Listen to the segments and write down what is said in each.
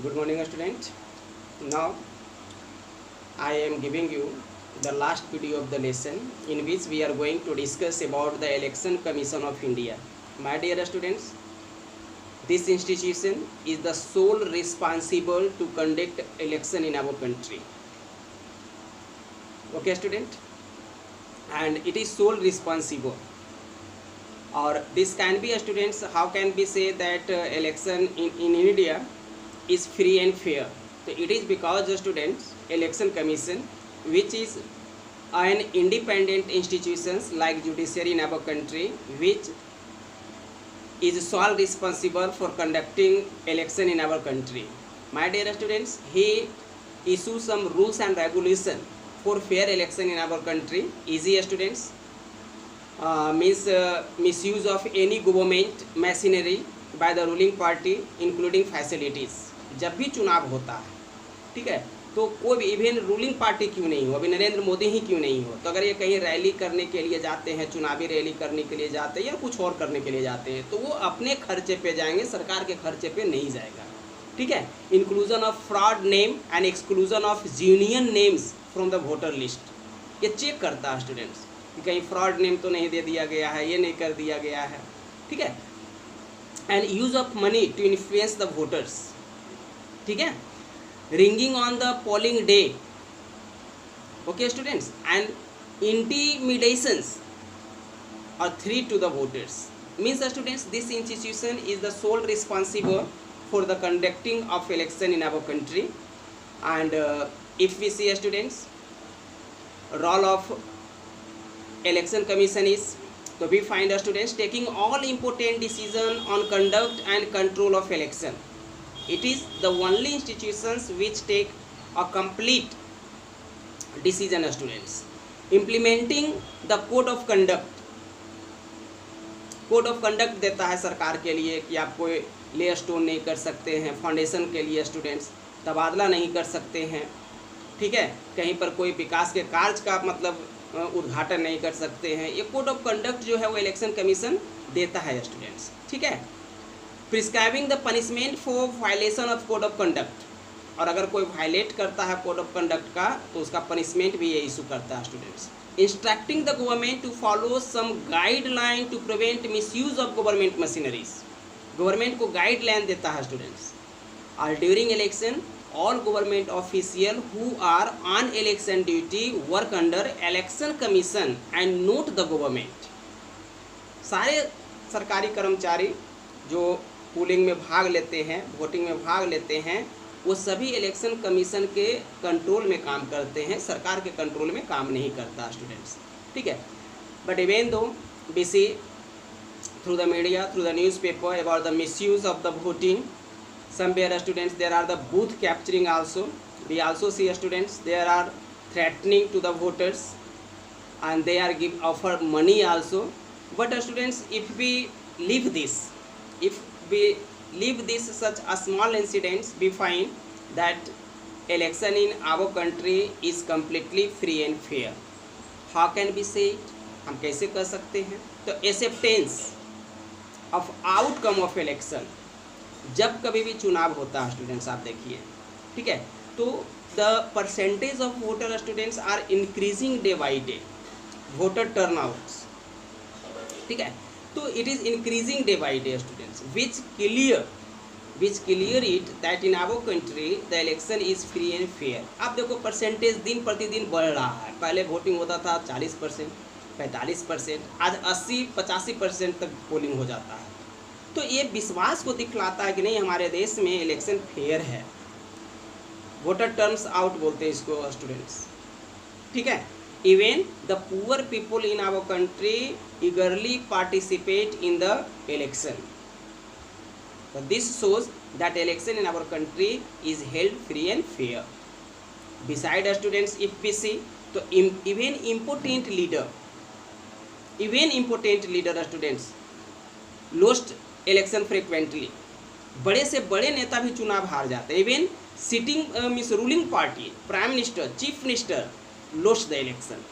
Good morning, student. Now I am giving you the last video of the lesson in which we are going to discuss about the Election Commission of India. My dear students, this institution is the sole responsible to conduct election in our country. Okay, student, and it is sole responsible. Or this can be, students, how can we say that election in India is free and fair? So it is because the students election commission, which is an independent institutions like judiciary in our country, which is sole responsible for conducting election in our country. My dear students, he issues some rules and regulation for fair election in our country. Easy, students. Means misuse of any government machinery by the ruling party including facilities. जब भी चुनाव होता है, ठीक है, तो कोई भी इवन रूलिंग पार्टी क्यों नहीं हो, अभी नरेंद्र मोदी ही क्यों नहीं हो, तो अगर ये कहीं रैली करने के लिए जाते हैं, चुनावी रैली करने के लिए जाते हैं या कुछ और करने के लिए जाते हैं, तो वो अपने खर्चे पे जाएंगे, सरकार के खर्चे पे नहीं जाएगा, ठीक है। Inclusion of fraud name and exclusion of union names from the voter list, ये चेक करता है स्टूडेंट्स कि कहीं फ्रॉड नेम तो नहीं दे दिया गया है, ये नहीं कर दिया गया है, ठीक है। And use of money to influence the voters, ठीक है। Rigging on the polling day, okay students, and intimidations और threat to the voters. Means students, this institution is the sole responsible for the conducting of election in our country. And if we see students, role of election commission is, so we find students taking all important decision on conduct and control of election. It is the only institutions which take a complete decision, students. Implementing the code of conduct, code of conduct देता है सरकार के लिए कि आप कोई ले stone नहीं कर सकते हैं, फाउंडेशन के लिए स्टूडेंट्स तबादला नहीं कर सकते हैं, ठीक है, कहीं पर कोई विकास के कार्य का मतलब उद्घाटन नहीं कर सकते हैं। ये कोड ऑफ कंडक्ट जो है वो इलेक्शन कमीशन देता है स्टूडेंट्स, ठीक है। Prescribing the punishment for violation of code of conduct, और अगर कोई वायलेट करता है कोड ऑफ कंडक्ट का तो उसका पनिशमेंट भी ये इशू करता है students. Instructing the government to follow some guideline to prevent misuse of government machineries, government को गाइडलाइन देता है स्टूडेंट्स। और during election all government official who are on election duty work under election commission and not the government। सारे सरकारी कर्मचारी जो polling में भाग लेते हैं, वोटिंग में भाग लेते हैं, वो सभी इलेक्शन कमीशन के कंट्रोल में काम करते हैं, सरकार के कंट्रोल में काम नहीं करता स्टूडेंट्स, ठीक है। But even though we see through the media, through the newspaper about the misuse of the voting, somewhere students there are the booth capturing also. We also see students there are threatening to the voters and they are offer money also. But students, if we leave this such a small incidents, we find that election in our country is completely free and fair. How can we say it? हम कैसे कर सकते हैं? तो acceptance of outcome of election, जब कभी भी चुनाव होता है स्टूडेंट्स, आप देखिए, ठीक है, तो the percentage of voter students are increasing day by day, voter turnouts, ठीक है, तो it is increasing day by day students, which clear it that in our country the election is free and fair. आप देखो percentage दिन प्रतिदिन बढ़ रहा है, पहले वोटिंग होता था 40%, 45%, आज 80-85% तक पोलिंग हो जाता है। तो ये विश्वास को दिखलाता है कि नहीं, हमारे देश में इलेक्शन फेयर है। वोटर टर्म्स आउट बोलते हैं इसको स्टूडेंट्स, ठीक है। Even the poor people in our country eagerly participate in the election. This shows that election in our country is held free and fair. Beside students, if we see, तो even important leader students lost election frequently, बड़े से बड़े नेता भी चुनाव हार जाते हैं। Even sitting miss ruling party, prime minister, chief minister lost the election,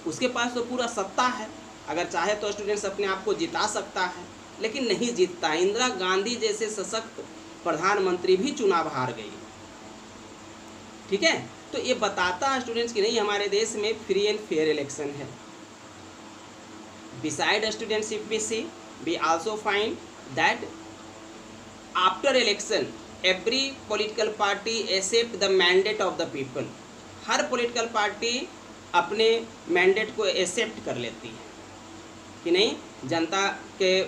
उसके पास तो पूरा सत्ता है, अगर चाहे तो स्टूडेंट्स अपने आप को जिता सकता है, लेकिन नहीं जीतता है। इंदिरा गांधी जैसे सशक्त प्रधानमंत्री भी चुनाव हार गई। ठीक है, तो ये बताता है स्टूडेंट्स कि नहीं हमारे देश में फ्री एंड फेयर इलेक्शन है। Beside students, if we see, we also find that after election every political party accept the mandate of the people. हर पॉलिटिकल पार्टी अपने मैंडेट को एक्सेप्ट कर लेती है कि नहीं, जनता के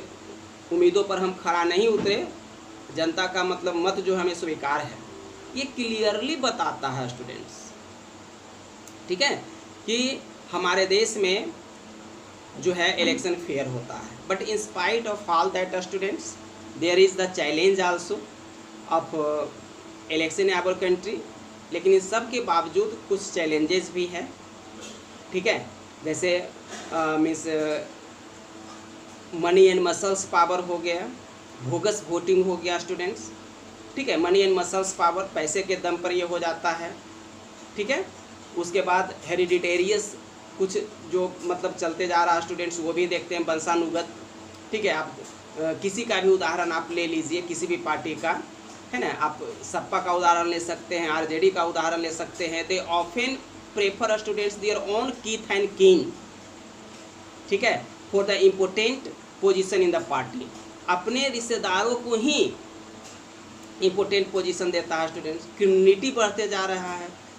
उम्मीदों पर हम खरा नहीं उतरे, जनता का मतलब मत जो हमें स्वीकार है। ये क्लियरली बताता है स्टूडेंट्स, ठीक है, कि हमारे देश में जो है इलेक्शन फेयर होता है। But in spite of all that students, there is the challenge also of election in our country. लेकिन इन सब के बावजूद कुछ चैलेंजेस भी हैं, ठीक है, जैसे means money and muscles power हो गया, बोगस वोटिंग हो गया स्टूडेंट्स, ठीक है। मनी एंड मसल्स पावर, पैसे के दम पर ये हो जाता है, ठीक है। उसके बाद हेरिडिटेरियस कुछ जो मतलब चलते जा रहा है स्टूडेंट्स, वो भी देखते हैं, वंशानुगत, ठीक है। आप किसी का भी उदाहरण आप ले लीजिए, किसी भी पार्टी का, है ना, आप सपा का उदाहरण ले सकते हैं, आरजेडी का उदाहरण ले सकते हैं। They often prefer students their own Keith and कीन, ठीक है, for the important position in the party. अपने रिश्तेदारों को ही इम्पोर्टेंट पोजीशन देता है स्टूडेंट्स। क्रिमिनलिटी बढ़ते जा रहा है,